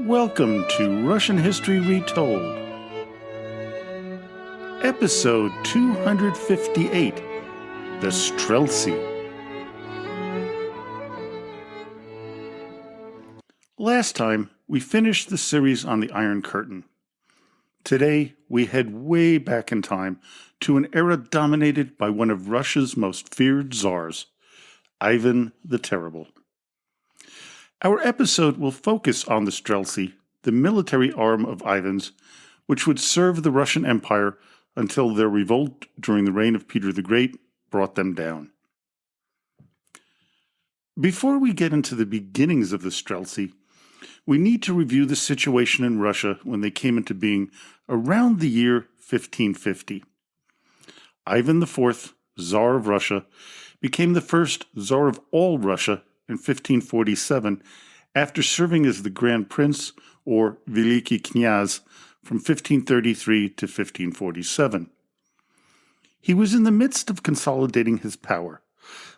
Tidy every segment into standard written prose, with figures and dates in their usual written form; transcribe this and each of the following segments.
Welcome to Russian History Retold, Episode 258, The Streltsy. Last time, we finished the series on the Iron Curtain. Today, we head way back in time to an era dominated by one of Russia's most feared czars, Ivan the Terrible. Our episode will focus on the Streltsy, the military arm of Ivan's, which would serve the Russian Empire until their revolt during the reign of Peter the Great brought them down. Before we get into the beginnings of the Streltsy, we need to review the situation in Russia when they came into being around the year 1550. Ivan IV, Tsar of Russia, became the first Tsar of all Russia in 1547, after serving as the Grand Prince, or Veliki Knyaz, from 1533 to 1547. He was in the midst of consolidating his power,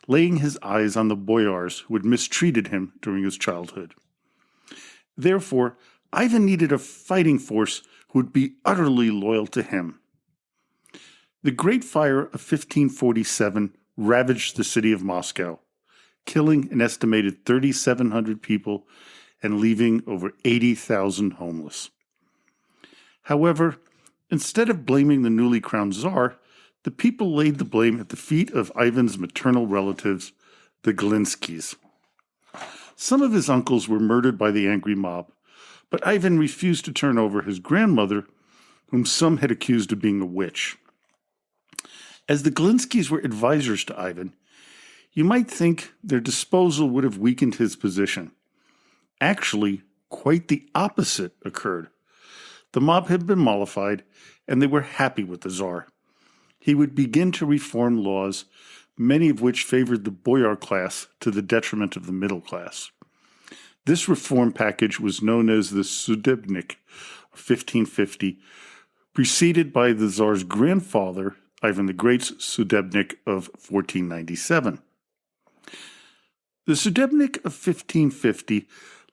laying his eyes on the boyars who had mistreated him during his childhood. Therefore, Ivan needed a fighting force who would be utterly loyal to him. The Great Fire of 1547 ravaged the city of Moscow, killing an estimated 3,700 people and leaving over 80,000 homeless. However, instead of blaming the newly crowned Tsar, the people laid the blame at the feet of Ivan's maternal relatives, the Glinskys. Some of his uncles were murdered by the angry mob, but Ivan refused to turn over his grandmother, whom some had accused of being a witch. As the Glinskys were advisors to Ivan, you might think their disposal would have weakened his position. Actually, quite the opposite occurred. The mob had been mollified, and they were happy with the Tsar. He would begin to reform laws, many of which favored the boyar class to the detriment of the middle class. This reform package was known as the Sudebnik of 1550, preceded by the Tsar's grandfather, Ivan the Great's Sudebnik of 1497. The Sudebnik of 1550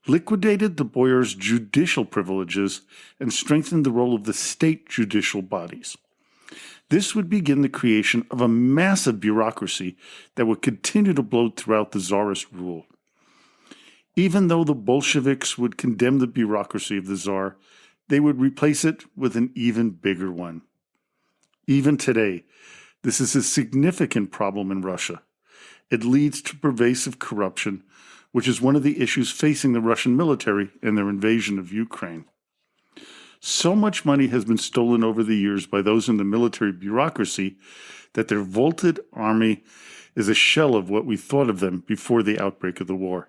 liquidated the boyars' judicial privileges and strengthened the role of the state judicial bodies. This would begin the creation of a massive bureaucracy that would continue to bloat throughout the Tsarist rule. Even though the Bolsheviks would condemn the bureaucracy of the Tsar, they would replace it with an even bigger one. Even today, this is a significant problem in Russia. It leads to pervasive corruption, which is one of the issues facing the Russian military in their invasion of Ukraine. So much money has been stolen over the years by those in the military bureaucracy that their vaulted army is a shell of what we thought of them before the outbreak of the war.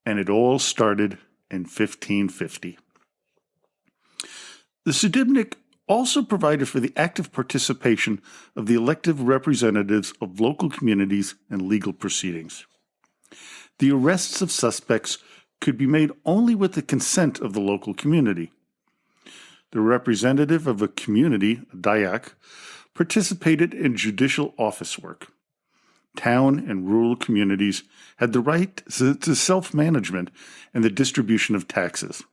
And it all started in 1550. The Sudebnik also provided for the active participation of the elective representatives of local communities in legal proceedings. The arrests of suspects could be made only with the consent of the local community. The representative of a community, a dayak, participated in judicial office work. Town and rural communities had the right to self-management and the distribution of taxes.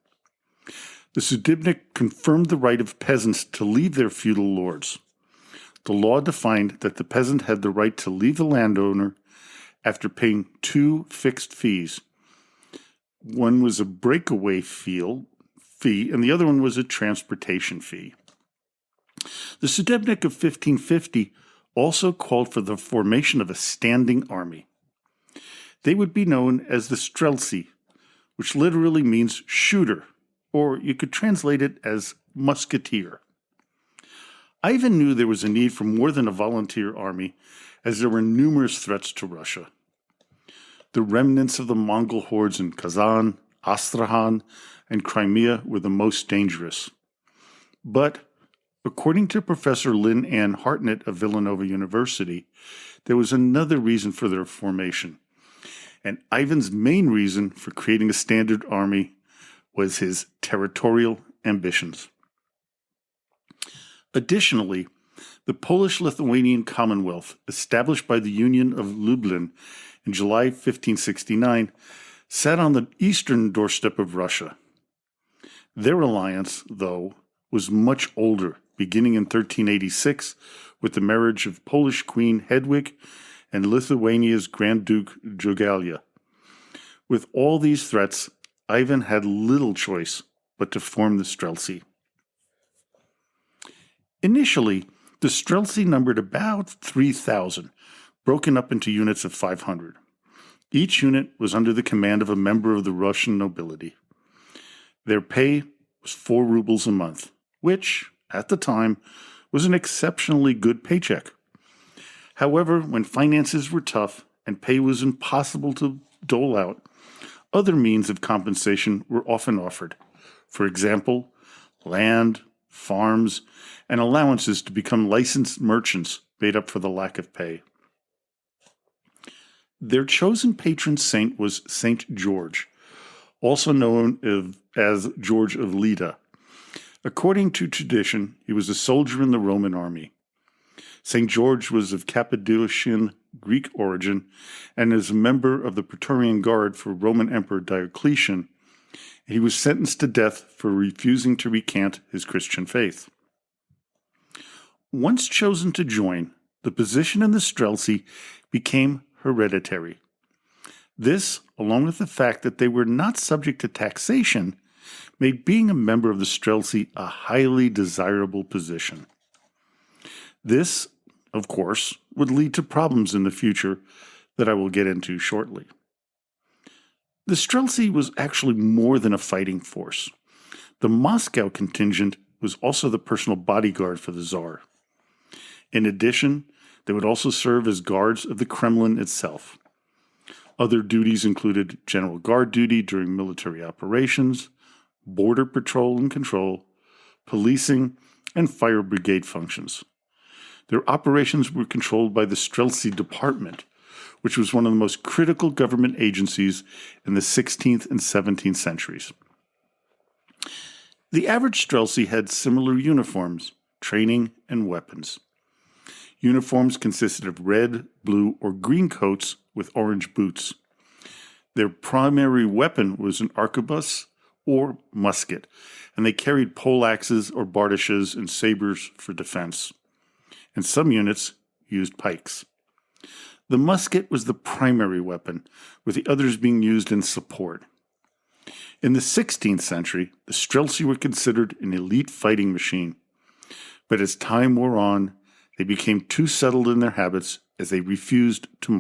The Sudebnik confirmed the right of peasants to leave their feudal lords. The law defined that the peasant had the right to leave the landowner after paying two fixed fees. One was a breakaway fee, and the other one was a transportation fee. The Sudebnik of 1550 also called for the formation of a standing army. They would be known as the Streltsy, which literally means shooter, or you could translate it as musketeer. Ivan knew there was a need for more than a volunteer army, as there were numerous threats to Russia. The remnants of the Mongol hordes in Kazan, Astrakhan, and Crimea were the most dangerous. But, according to Professor Lynn Ann Hartnett of Villanova University, there was another reason for their formation. And Ivan's main reason for creating a standard army was his territorial ambitions. Additionally, the Polish-Lithuanian Commonwealth, established by the Union of Lublin in July 1569, sat on the eastern doorstep of Russia. Their alliance, though, was much older, beginning in 1386 with the marriage of Polish Queen Hedwig and Lithuania's Grand Duke Jogaila. With all these threats, Ivan had little choice but to form the Streltsy. Initially, the Streltsy numbered about 3,000, broken up into units of 500. Each unit was under the command of a member of the Russian nobility. Their pay was 4 rubles a month, which, at the time, was an exceptionally good paycheck. However, when finances were tough and pay was impossible to dole out, other means of compensation were often offered. For example, land, farms, and allowances to become licensed merchants made up for the lack of pay. Their chosen patron saint was Saint George, also known as George of Leda. According to tradition, he was a soldier in the Roman army. St. George was of Cappadocian Greek origin and is a member of the Praetorian Guard for Roman Emperor Diocletian. He was sentenced to death for refusing to recant his Christian faith. Once chosen to join, the position in the Streltsy became hereditary. This, along with the fact that they were not subject to taxation, made being a member of the Streltsy a highly desirable position. This, of course, would lead to problems in the future that I will get into shortly. The Streltsy was actually more than a fighting force. The Moscow contingent was also the personal bodyguard for the Tsar. In addition, they would also serve as guards of the Kremlin itself. Other duties included general guard duty during military operations, border patrol and control, policing, and fire brigade functions. Their operations were controlled by the Streltsy Department, which was one of the most critical government agencies in the 16th and 17th centuries. The average Streltsy had similar uniforms, training, and weapons. Uniforms consisted of red, blue, or green coats with orange boots. Their primary weapon was an arquebus or musket, and they carried poleaxes or bardishes and sabers for defense. And some units used pikes. The musket was the primary weapon, with the others being used in support. In the 16th century, the Streltsy were considered an elite fighting machine. But as time wore on, they became too settled in their habits as they refused to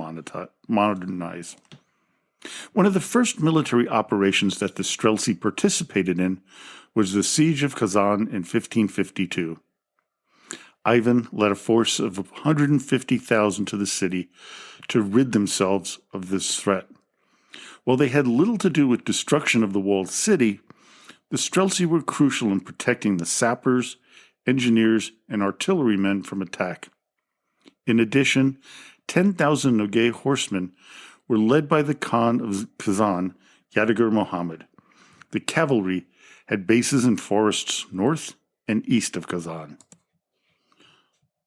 modernize. One of the first military operations that the Streltsy participated in was the Siege of Kazan in 1552. Ivan led a force of 150,000 to the city to rid themselves of this threat. While they had little to do with destruction of the walled city, the Streltsy were crucial in protecting the sappers, engineers, and artillerymen from attack. In addition, 10,000 Nogay horsemen were led by the Khan of Kazan, Yadigar Muhammad. The cavalry had bases in forests north and east of Kazan.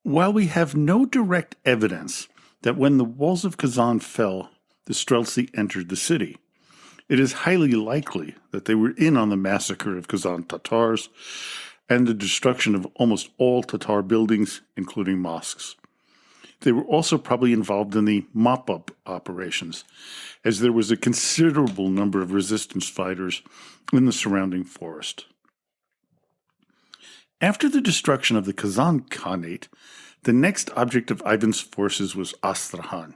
While we have no direct evidence that when the walls of Kazan fell, the Streltsy entered the city, it is highly likely that they were in on the massacre of Kazan Tatars and the destruction of almost all Tatar buildings, including mosques. They were also probably involved in the mop-up operations, as there was a considerable number of resistance fighters in the surrounding forest. After the destruction of the Kazan Khanate, the next object of Ivan's forces was Astrakhan.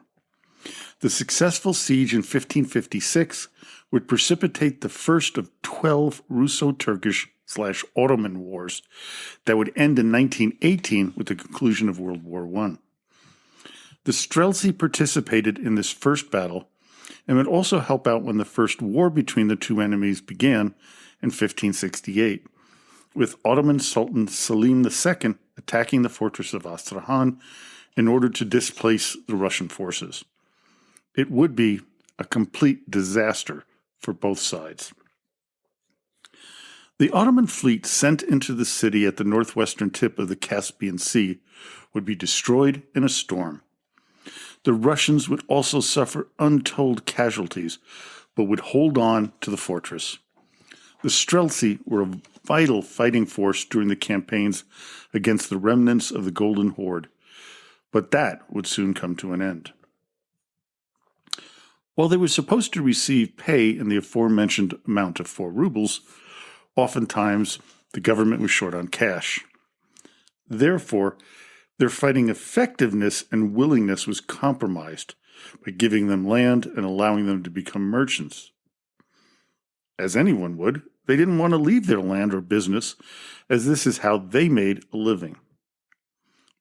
The successful siege in 1556 would precipitate the first of 12 Russo-Turkish/Ottoman wars that would end in 1918 with the conclusion of World War I. The Streltsy participated in this first battle and would also help out when the first war between the two enemies began in 1568, with Ottoman Sultan Selim II attacking the fortress of Astrakhan in order to displace the Russian forces. It would be a complete disaster for both sides. The Ottoman fleet sent into the city at the northwestern tip of the Caspian Sea would be destroyed in a storm. The Russians would also suffer untold casualties, but would hold on to the fortress. The Streltsy were a vital fighting force during the campaigns against the remnants of the Golden Horde, but that would soon come to an end. While they were supposed to receive pay in the aforementioned amount of 4 rubles, oftentimes the government was short on cash. Therefore, their fighting effectiveness and willingness was compromised by giving them land and allowing them to become merchants. As anyone would, they didn't want to leave their land or business, as this is how they made a living.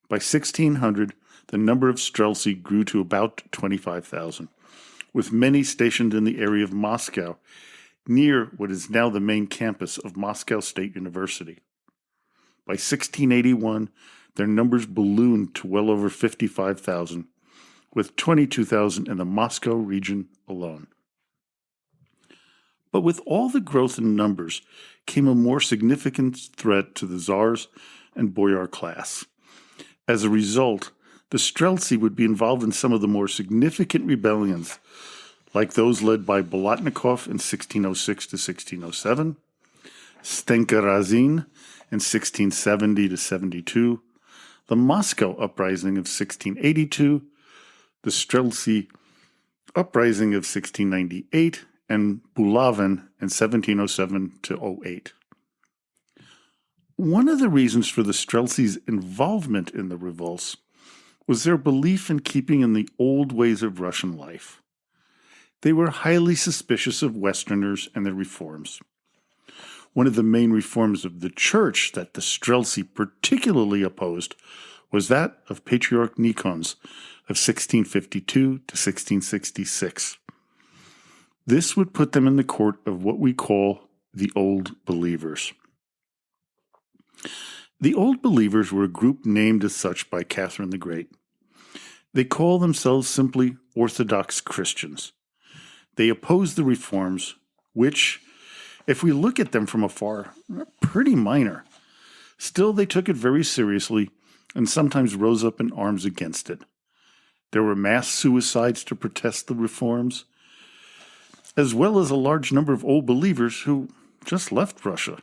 By 1600, the number of Streltsy grew to about 25,000, with many stationed in the area of Moscow, near what is now the main campus of Moscow State University. By 1681, their numbers ballooned to well over 55,000, with 22,000 in the Moscow region alone. But with all the growth in numbers came a more significant threat to the czars and boyar class. As a result, the Streltsy would be involved in some of the more significant rebellions, like those led by Bolotnikov in 1606 to 1607, Stenka Razin in 1670 to 72, the Moscow Uprising of 1682, the Streltsy Uprising of 1698, and Bulavin in 1707 to 08. One of the reasons for the Streltsy's involvement in the revolts was their belief in keeping in the old ways of Russian life. They were highly suspicious of Westerners and their reforms. One of the main reforms of the church that the Streltsy particularly opposed was that of Patriarch Nikon's of 1652 to 1666. This would put them in the court of what we call the Old Believers. The Old Believers were a group named as such by Catherine the Great. They call themselves simply Orthodox Christians. They opposed the reforms, which, if we look at them from afar, are pretty minor. Still, they took it very seriously and sometimes rose up in arms against it. There were mass suicides to protest the reforms, as well as a large number of Old Believers who just left Russia.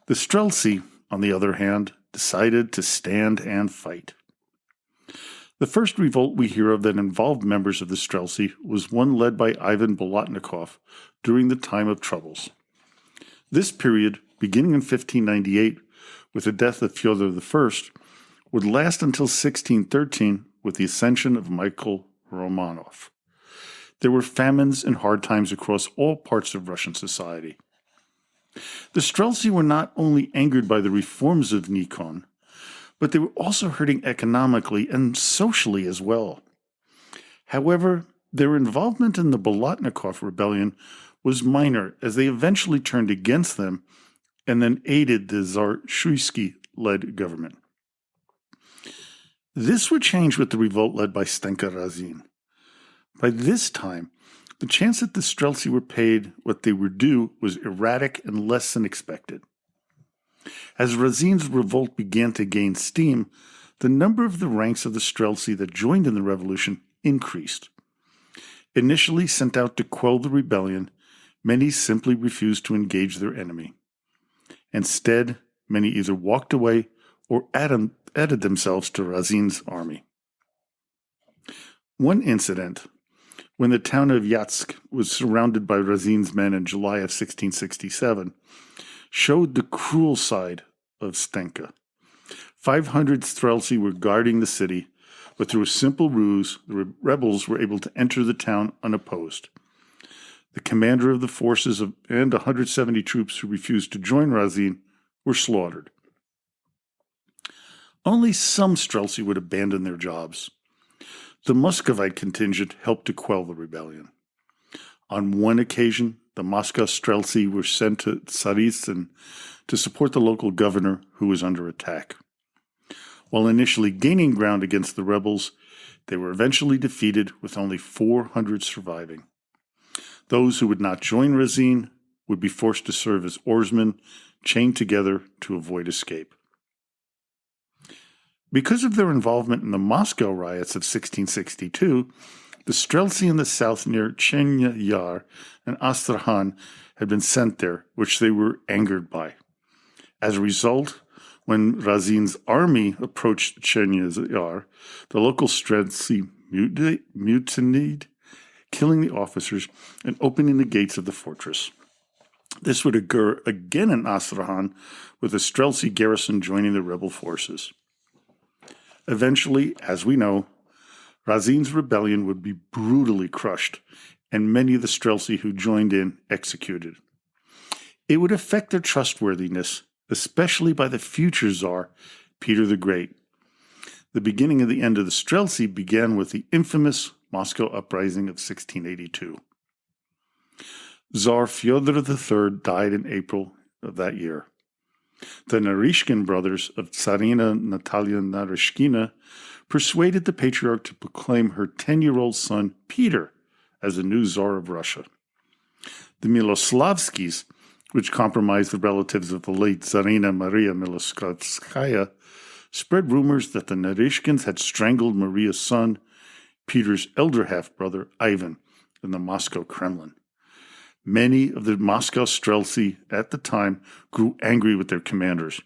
The Streltsy, on the other hand, decided to stand and fight. The first revolt we hear of that involved members of the Streltsy was one led by Ivan Bolotnikov during the time of troubles. This period, beginning in 1598 with the death of Fyodor I, would last until 1613 with the ascension of Michael Romanov. There were famines and hard times across all parts of Russian society. The Streltsy were not only angered by the reforms of Nikon, but they were also hurting economically and socially as well. However, their involvement in the Bolotnikov rebellion was minor, as they eventually turned against them and then aided the Tsar Shuisky-led government. This would change with the revolt led by Stenka Razin. By this time, the chance that the Streltsy were paid what they were due was erratic and less than expected. As Razin's revolt began to gain steam, the number of the ranks of the Streltsy that joined in the revolution increased. Initially sent out to quell the rebellion, many simply refused to engage their enemy. Instead, many either walked away or added themselves to Razin's army. One incident, when the town of Yatsk was surrounded by Razin's men in July of 1667, showed the cruel side of Stenka. 500 Streltsy were guarding the city, but through a simple ruse, the rebels were able to enter the town unopposed. The commander of the forces and 170 troops who refused to join Razin were slaughtered. Only some Streltsy would abandon their jobs. The Muscovite contingent helped to quell the rebellion. On one occasion, the Moscow Streltsy were sent to Tsaritsyn to support the local governor who was under attack. While initially gaining ground against the rebels, they were eventually defeated with only 400 surviving. Those who would not join Razin would be forced to serve as oarsmen, chained together to avoid escape. Because of their involvement in the Moscow riots of 1662, the Streltsy in the south near Chenya Yar and Astrakhan had been sent there, which they were angered by. As a result, when Razin's army approached Chernihiv, the local Streltsy mutinied, killing the officers and opening the gates of the fortress. This would occur again in Astrakhan, with the Streltsy garrison joining the rebel forces. Eventually, as we know, Razin's rebellion would be brutally crushed, and many of the Streltsy who joined in executed. It would affect their trustworthiness, especially by the future Tsar, Peter the Great. The beginning of the end of the Streltsy began with the infamous Moscow uprising of 1682. Tsar Fyodor III died in April of that year. The Narishkin brothers of Tsarina Natalia Narishkina persuaded the patriarch to proclaim her 10-year-old son Peter as the new Tsar of Russia. The Miloslavskis, which comprised the relatives of the late Tsarina Maria Miloslavskaya, spread rumors that the Narishkins had strangled Maria's son, Peter's elder half-brother Ivan, in the Moscow Kremlin. Many of the Moscow Streltsy at the time grew angry with their commanders.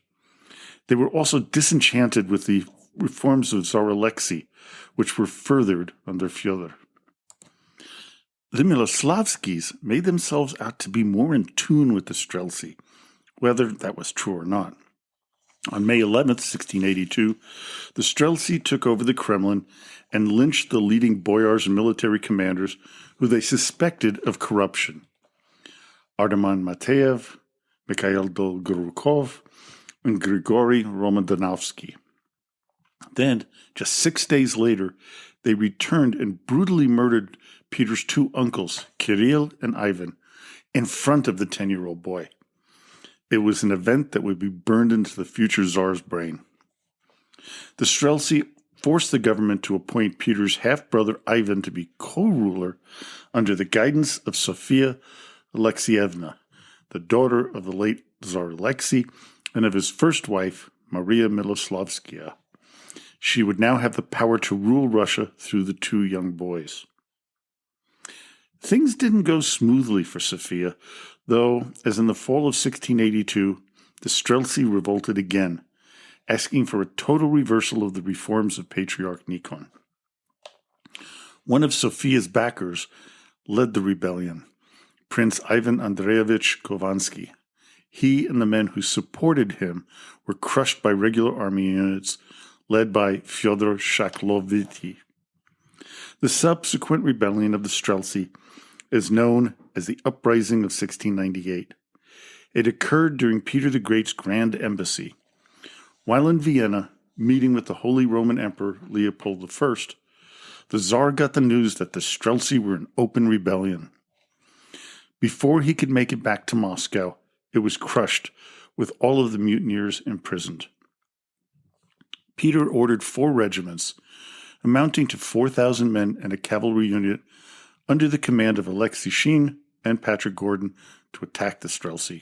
They were also disenchanted with the reforms of Tsar Alexei, which were furthered under Fyodor. The Miloslavskis made themselves out to be more in tune with the Streltsy, whether that was true or not. On May 11, 1682, the Streltsy took over the Kremlin and lynched the leading boyars and military commanders who they suspected of corruption. Arteman Mateev, Mikhail Dolgorukov, and Grigory Romandanovsky. Then, just 6 days later, they returned and brutally murdered Peter's two uncles, Kirill and Ivan, in front of the 10-year-old boy. It was an event that would be burned into the future Tsar's brain. The Streltsy forced the government to appoint Peter's half-brother Ivan to be co-ruler under the guidance of Sofia Alexievna, the daughter of the late Tsar Alexei and of his first wife, Maria Miloslavskaya. She would now have the power to rule Russia through the two young boys. Things didn't go smoothly for Sofia, though, as in the fall of 1682, the Streltsy revolted again, asking for a total reversal of the reforms of Patriarch Nikon. One of Sofia's backers led the rebellion, Prince Ivan Andreevich Khovansky. He and the men who supported him were crushed by regular army units led by Fyodor Shaklovity. The subsequent rebellion of the Streltsy is known as the Uprising of 1698. It occurred during Peter the Great's Grand Embassy. While in Vienna, meeting with the Holy Roman Emperor Leopold I, the Tsar got the news that the Streltsy were in open rebellion. Before he could make it back to Moscow, it was crushed, with all of the mutineers imprisoned. Peter ordered 4 regiments, amounting to 4,000 men and a cavalry unit, under the command of Alexei Shin and Patrick Gordon, to attack the Streltsy.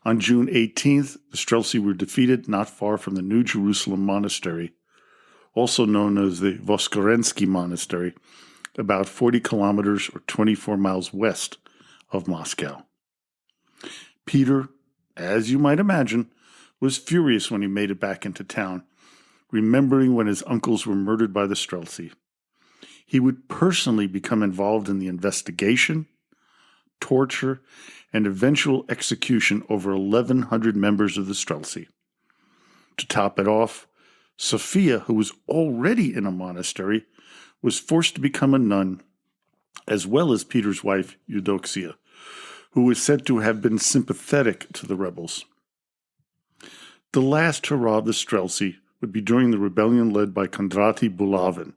On June 18th, the Streltsy were defeated not far from the New Jerusalem Monastery, also known as the Voskorensky Monastery, about 40 kilometers or 24 miles west of Moscow. Peter, as you might imagine, was furious when he made it back into town, remembering when his uncles were murdered by the Streltsy. He would personally become involved in the investigation, torture, and eventual execution over 1,100 members of the Streltsy. To top it off, Sophia, who was already in a monastery, was forced to become a nun, as well as Peter's wife, Eudoxia, who was said to have been sympathetic to the rebels. The last hurrah of the Streltsy would be during the rebellion led by Kondraty Bulavin,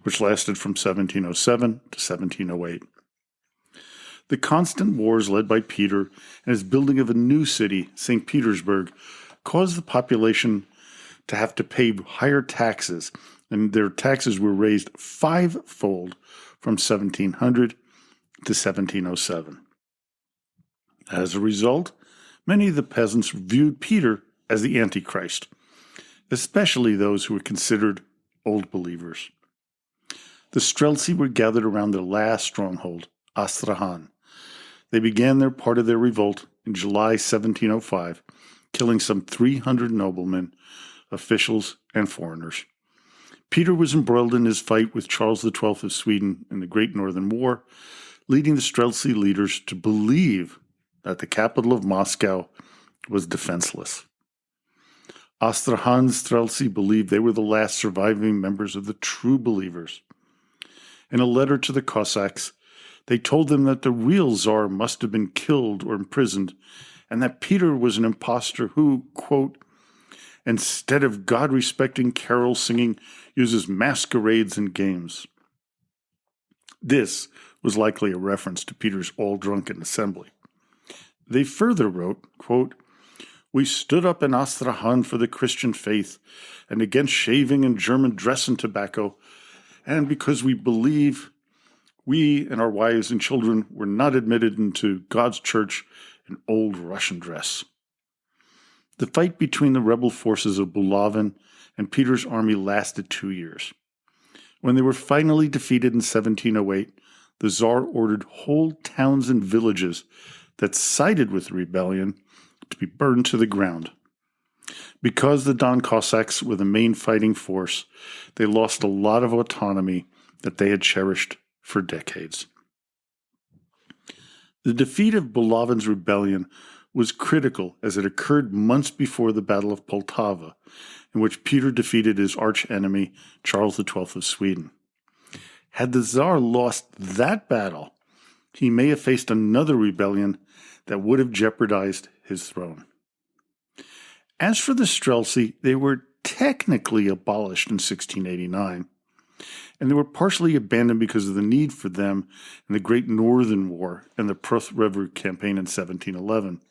which lasted from 1707 to 1708. The constant wars led by Peter and his building of a new city, St. Petersburg, caused the population to have to pay higher taxes, and their taxes were raised 5-fold from 1700 to 1707. As a result, many of the peasants viewed Peter as the Antichrist, especially those who were considered old believers. The Streltsy were gathered around their last stronghold, Astrakhan. They began their part of their revolt in July 1705, killing some 300 noblemen, officials, and foreigners. Peter was embroiled in his fight with Charles XII of Sweden in the Great Northern War, leading the Streltsy leaders to believe that the capital of Moscow was defenseless. Astrahan's Streltsy believed they were the last surviving members of the true believers. In a letter to the Cossacks, they told them that the real Tsar must have been killed or imprisoned, and that Peter was an impostor who, quote, instead of God-respecting carol singing, uses masquerades and games. This was likely a reference to Peter's all-drunken assembly. They further wrote, quote, we stood up in Astrahan for the Christian faith and against shaving and German dress and tobacco, and because we believe we and our wives and children were not admitted into God's church in old Russian dress. The fight between the rebel forces of Bulavin and Peter's army lasted 2 years. When they were finally defeated in 1708, the Tsar ordered whole towns and villages that sided with the rebellion to be burned to the ground. Because the Don Cossacks were the main fighting force, they lost a lot of autonomy that they had cherished for decades. The defeat of Bulavin's rebellion was critical as it occurred months before the Battle of Poltava, in which Peter defeated his archenemy, Charles XII of Sweden. Had the Tsar lost that battle, he may have faced another rebellion that would have jeopardized his throne. As for the Streltsy, they were technically abolished in 1689, and they were partially abandoned because of the need for them in the Great Northern War and the Perth River campaign in 1711.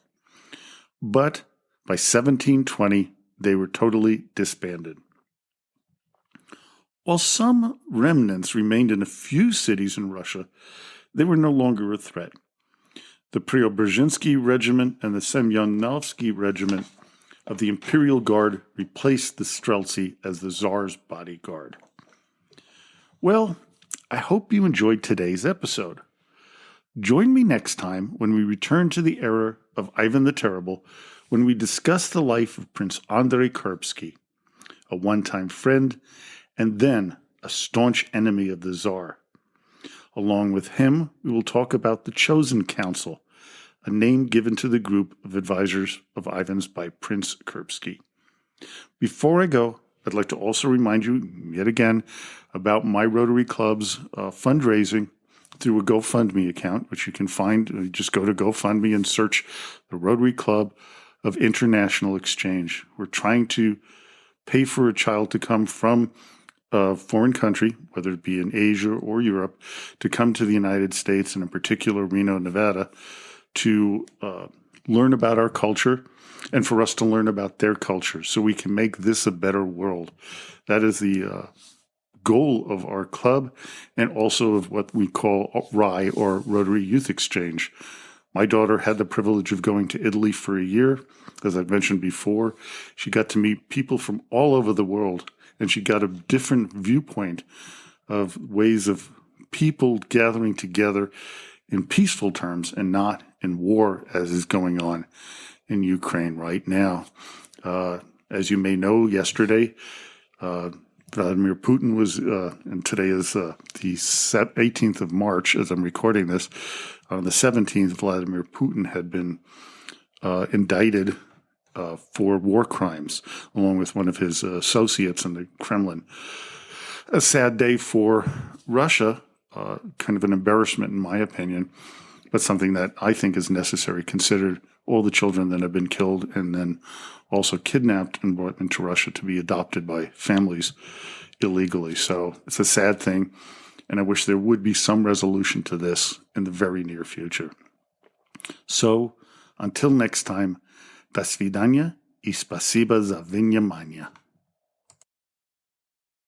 But by 1720, they were totally disbanded. While some remnants remained in a few cities in Russia, they were no longer a threat. The Preobrazhensky Regiment and the Semyonovsky Regiment of the Imperial Guard replaced the Streltsy as the Tsar's bodyguard. Well, I hope you enjoyed today's episode. Join me next time when we return to the era of Ivan the Terrible, when we discuss the life of Prince Andrei Kurbsky, a one-time friend and then a staunch enemy of the Tsar. Along with him, we will talk about the Chosen Council, a name given to the group of advisors of Ivan's by Prince Kurbsky. Before I go, I'd like to also remind you, yet again, about my Rotary Club's fundraising through a GoFundMe account, which you can find. You just go to GoFundMe and search the Rotary Club of International Exchange. We're trying to pay for a child to come from a foreign country, whether it be in Asia or Europe, to come to the United States, and in particular Reno, Nevada, to learn about our culture and for us to learn about their culture so we can make this a better world. That is the goal of our club and also of what we call RYE, or Rotary Youth Exchange. My daughter had the privilege of going to Italy for a year. As I've mentioned before, she got to meet people from all over the world, and she got a different viewpoint of ways of people gathering together in peaceful terms and not in war, as is going on in Ukraine right now. As you may know, yesterday, Vladimir Putin was, and today is the 18th of March, as I'm recording this. On the 17th, Vladimir Putin had been indicted for war crimes, along with one of his associates in the Kremlin. A sad day for Russia, kind of an embarrassment in my opinion, but something that I think is necessary, considered all the children that have been killed and then also kidnapped and brought into Russia to be adopted by families illegally. So it's a sad thing, and I wish there would be some resolution to this in the very near future. So until next time, до свидания и спасибо за внимание.